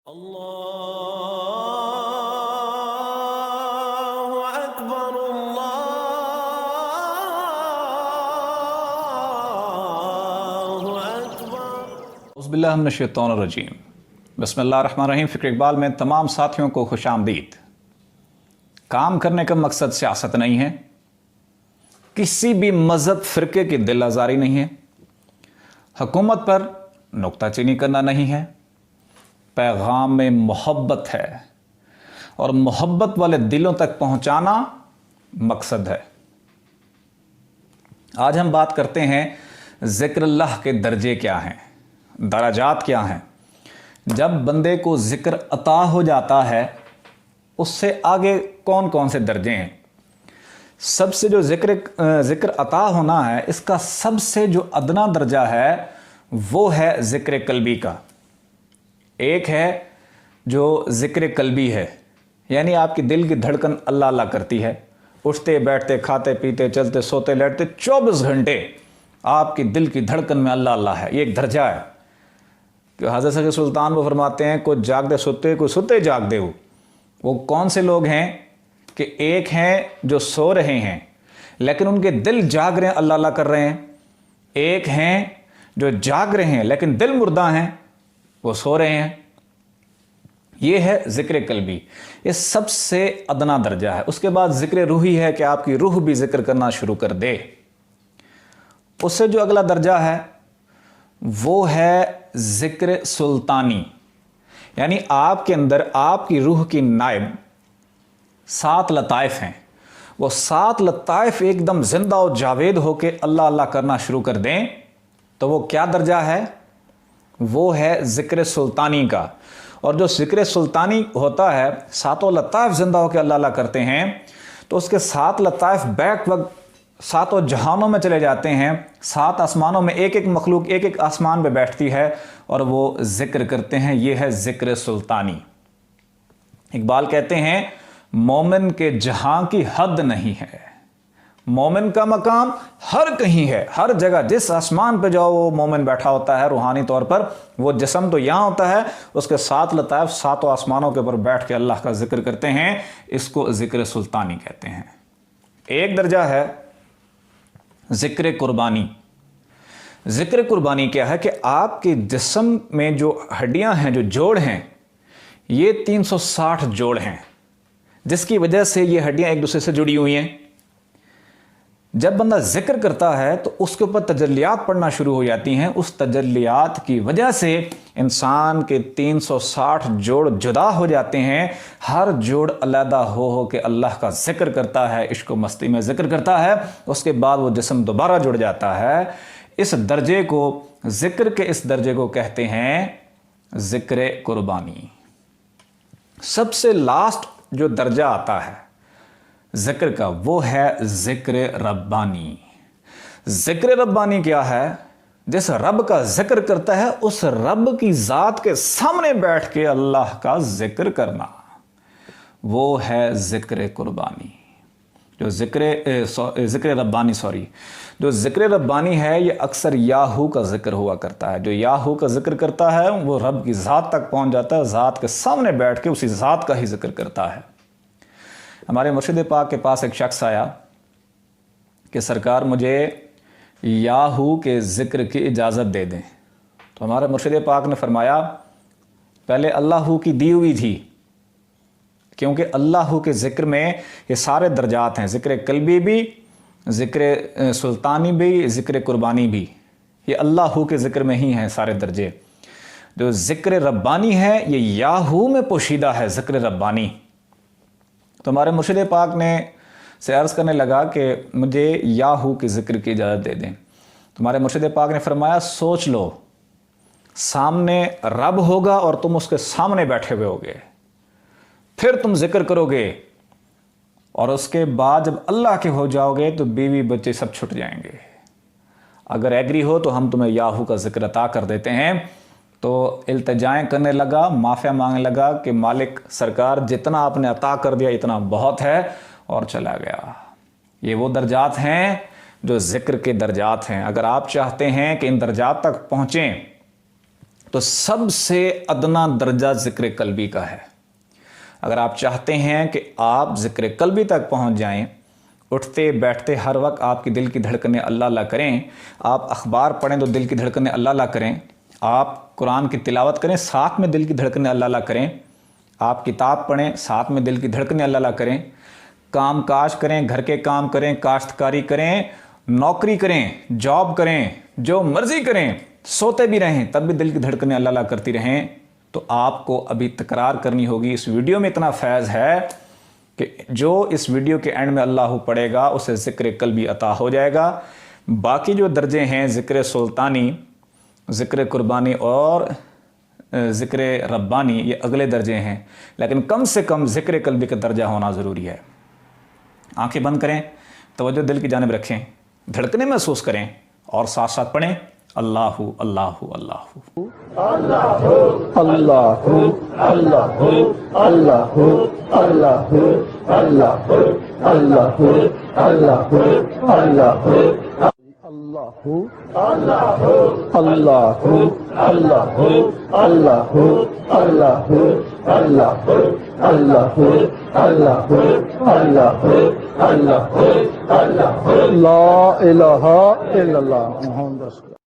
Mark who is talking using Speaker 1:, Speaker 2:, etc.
Speaker 1: اللہ اکبر اللہ اکبر۔
Speaker 2: اعوذ باللہ من الشیطان الرجیم۔ بسم اللہ الرحمن الرحیم۔ فکر اقبال میں تمام ساتھیوں کو خوش آمدید۔ کام کرنے کا مقصد سیاست نہیں ہے، کسی بھی مذہب فرقے کی دل آزاری نہیں ہے، حکومت پر نکتہ چینی کرنا نہیں ہے، پیغام میں محبت ہے اور محبت والے دلوں تک پہنچانا مقصد ہے۔ آج ہم بات کرتے ہیں ذکر اللہ کے درجے کیا ہیں، درجات کیا ہیں۔ جب بندے کو ذکر عطا ہو جاتا ہے اس سے آگے کون کون سے درجے ہیں۔ سب سے جو ذکر عطا ہونا ہے، اس کا سب سے جو ادنا درجہ ہے وہ ہے ذکر قلبی کا۔ ایک ہے جو ذکر قلبی ہے، یعنی آپ کی دل کی دھڑکن اللہ اللہ کرتی ہے، اٹھتے بیٹھتے کھاتے پیتے چلتے سوتے لیٹتے 24 گھنٹے آپ کی دل کی دھڑکن میں اللہ اللہ ہے۔ یہ ایک درجہ ہے کہ حضرت سید سلطان وہ فرماتے ہیں کوئی جاگتے سوتے کوئی سوتے جاگتے ہو۔ وہ کون سے لوگ ہیں کہ ایک ہیں جو سو رہے ہیں لیکن ان کے دل جاگ رہے ہیں، اللہ اللہ کر رہے ہیں۔ ایک ہیں جو جاگ رہے ہیں لیکن دل مردہ ہیں، وہ سو رہے ہیں۔ یہ ہے ذکر قلبی، یہ سب سے ادنا درجہ ہے۔ اس کے بعد ذکر روحی ہے کہ آپ کی روح بھی ذکر کرنا شروع کر دے۔ اس سے جو اگلا درجہ ہے وہ ہے ذکر سلطانی، یعنی آپ کے اندر آپ کی روح کی نائب 7 لطائف ہیں، وہ 7 لطائف ایک دم زندہ و جاوید ہو کے اللہ اللہ کرنا شروع کر دیں تو وہ کیا درجہ ہے؟ وہ ہے ذکر سلطانی کا۔ اور جو ذکر سلطانی ہوتا ہے، 7 لطائف زندہ ہو کے اللہ اللہ کرتے ہیں تو اس کے 7 لطائف بیک وقت 7 جہانوں میں چلے جاتے ہیں، 7 آسمانوں میں ایک ایک مخلوق ایک ایک آسمان پہ بیٹھتی ہے اور وہ ذکر کرتے ہیں۔ یہ ہے ذکر سلطانی۔ اقبال کہتے ہیں مومن کے جہاں کی حد نہیں ہے، مومن کا مقام ہر کہیں ہے، ہر جگہ جس آسمان پہ جاؤ وہ مومن بیٹھا ہوتا ہے روحانی طور پر۔ وہ جسم تو یہاں ہوتا ہے، اس کے 7 لطائف 7 آسمانوں کے اوپر بیٹھ کے اللہ کا ذکر کرتے ہیں، اس کو ذکر سلطانی کہتے ہیں۔ ایک درجہ ہے ذکر قربانی۔ ذکر قربانی کیا ہے کہ آپ کے جسم میں جو ہڈیاں ہیں، جو جوڑ ہیں، یہ 360 جوڑ ہیں، جس کی وجہ سے یہ ہڈیاں ایک دوسرے سے جڑی ہوئی ہیں۔ جب بندہ ذکر کرتا ہے تو اس کے اوپر تجلیات پڑنا شروع ہو جاتی ہیں، اس تجلیات کی وجہ سے انسان کے 360 جوڑ جدا ہو جاتے ہیں، ہر جوڑ علیحدہ ہو کے اللہ کا ذکر کرتا ہے، عشق و مستی میں ذکر کرتا ہے، اس کے بعد وہ جسم دوبارہ جڑ جاتا ہے۔ اس درجے کو، ذکر کے اس درجے کو کہتے ہیں ذکر قربانی۔ سب سے لاسٹ جو درجہ آتا ہے ذکر کا وہ ہے ذکر ربانی۔ ذکر ربانی کیا ہے؟ جس رب کا ذکر کرتا ہے اس رب کی ذات کے سامنے بیٹھ کے اللہ کا ذکر کرنا، وہ ہے ذکر قربانی۔ جو ذکر ربانی جو ذکر ربانی ہے یہ اکثر یاہو کا ذکر ہوا کرتا ہے۔ جو یاہو کا ذکر کرتا ہے وہ رب کی ذات تک پہنچ جاتا ہے، ذات کے سامنے بیٹھ کے اسی ذات کا ہی ذکر کرتا ہے۔ ہمارے مرشد پاک کے پاس ایک شخص آیا کہ سرکار مجھے یاہو کے ذکر کی اجازت دے دیں، تو ہمارے مرشد پاک نے فرمایا پہلے اللہ کی دی ہوئی تھی، کیونکہ اللہ کے ذکر میں یہ سارے درجات ہیں، ذکر قلبی بھی، ذکر سلطانی بھی، ذکر قربانی بھی، یہ اللہ کے ذکر میں ہی ہیں سارے درجے۔ جو ذکر ربانی ہے یہ یاہو میں پوشیدہ ہے ذکر ربانی۔ تو ہمارے مرشد پاک نے سے عرض کرنے لگا کہ مجھے یاہو کے ذکر کی اجازت دے دیں، تو ہمارے مرشد پاک نے فرمایا سوچ لو، سامنے رب ہوگا اور تم اس کے سامنے بیٹھے ہوئے ہوگے، پھر تم ذکر کرو گے اور اس کے بعد جب اللہ کے ہو جاؤ گے تو بیوی بچے سب چھٹ جائیں گے۔ اگر ایگری ہو تو ہم تمہیں یاہو کا ذکر عطا کر دیتے ہیں۔ تو التجائیں کرنے لگا، معافیا مانگنے لگا کہ مالک سرکار جتنا آپ نے عطا کر دیا اتنا بہت ہے، اور چلا گیا۔ یہ وہ درجات ہیں جو ذکر کے درجات ہیں۔ اگر آپ چاہتے ہیں کہ ان درجات تک پہنچیں تو سب سے ادنا درجہ ذکر قلبی کا ہے۔ اگر آپ چاہتے ہیں کہ آپ ذکر قلبی تک پہنچ جائیں، اٹھتے بیٹھتے ہر وقت آپ کی دل کی دھڑکنیں اللہ اللہ کریں، آپ اخبار پڑھیں تو دل کی دھڑکنیں اللہ اللہ کریں، آپ قرآن کی تلاوت کریں ساتھ میں دل کی دھڑکنیں اللہ اللہ کریں، آپ کتاب پڑھیں ساتھ میں دل کی دھڑکنیں اللہ اللہ کریں، کام کاج کریں، گھر کے کام کریں، کاشتکاری کریں، نوکری کریں، جاب کریں، جو مرضی کریں، سوتے بھی رہیں تب بھی دل کی دھڑکنیں اللہ اللہ کرتی رہیں، تو آپ کو ابھی تکرار کرنی ہوگی۔ اس ویڈیو میں اتنا فیض ہے کہ جو اس ویڈیو کے اینڈ میں اللہ پڑھے گا اسے ذکر قلبی عطا ہو جائے گا۔ باقی جو درجے ہیں ذکر سلطانی، ذکر قربانی اور ذکر ربانی، یہ اگلے درجے ہیں، لیکن کم سے کم ذکر قلبی کا درجہ ہونا ضروری ہے۔ آنکھیں بند کریں، توجہ دل کی جانب رکھیں، دھڑکنے محسوس کریں اور ساتھ ساتھ پڑھیں اللہ اللہ اللہ۔
Speaker 3: اللہ اللہ اللہ اللہ اللہ اللہ اللہ اللہ اللہ اللہ اللہ اللہ اللہ اللہ اللہ اللہ اللہ اللہ اللہ لا الہ الا اللہ محمد رسول اللہ۔